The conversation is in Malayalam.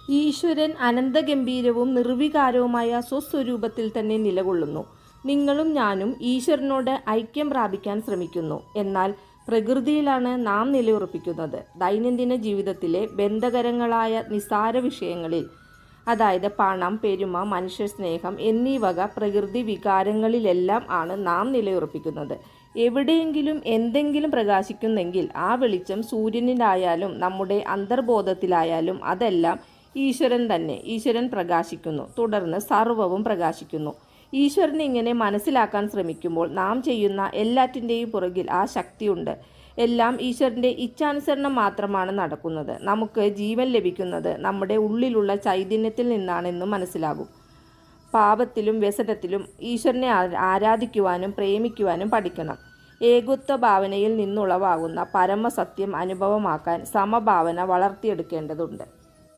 ഈശ്വരൻ അനന്തഗംഭീരവും നിർവികാരവുമായ സ്വസ്വരൂപത്തിൽ തന്നെ നിലകൊള്ളുന്നു. നിങ്ങളും ഞാനും ഈശ്വരനോട് ഐക്യം പ്രാപിക്കാൻ ശ്രമിക്കുന്നു. എന്നാൽ പ്രകൃതിയിലാണ് നാം നിലയുറപ്പിക്കുന്നത്. ദൈനംദിന ജീവിതത്തിലെ ബന്ധകരങ്ങളായ നിസ്സാര വിഷയങ്ങളിൽ, അതായത് പണം, പെരുമ, മനുഷ്യസ്നേഹം എന്നീ വക പ്രകൃതി വികാരങ്ങളിലെല്ലാം ആണ് നാം നിലയുറപ്പിക്കുന്നത്. എവിടെയെങ്കിലും എന്തെങ്കിലും പ്രകാശിക്കുന്നെങ്കിൽ ആ വെളിച്ചം സൂര്യനിലായാലും നമ്മുടെ അന്തർബോധത്തിലായാലും അതെല്ലാം ഈശ്വരൻ തന്നെ. ഈശ്വരൻ പ്രകാശിക്കുന്നു, തുടർന്ന് സർവവും പ്രകാശിക്കുന്നു. ഈശ്വരനെ ഇങ്ങനെ മനസ്സിലാക്കാൻ ശ്രമിക്കുമ്പോൾ നാം ചെയ്യുന്ന എല്ലാറ്റിൻ്റെയും പുറകിൽ ആ ശക്തിയുണ്ട്. എല്ലാം ഈശ്വരൻ്റെ ഇച്ഛാനുസരണം മാത്രമാണ് നടക്കുന്നത്. നമുക്ക് ജീവൻ ലഭിക്കുന്നത് നമ്മുടെ ഉള്ളിലുള്ള ചൈതന്യത്തിൽ നിന്നാണെന്നും മനസ്സിലാകും. പാപത്തിലും വ്യസനത്തിലും ഈശ്വരനെ ആരാധിക്കുവാനും പ്രേമിക്കുവാനും പഠിക്കണം. ഏകത്വ ഭാവനയിൽ നിന്നുളവാകുന്ന പരമസത്യം അനുഭവമാക്കാൻ സമഭാവന വളർത്തിയെടുക്കേണ്ടതുണ്ട്.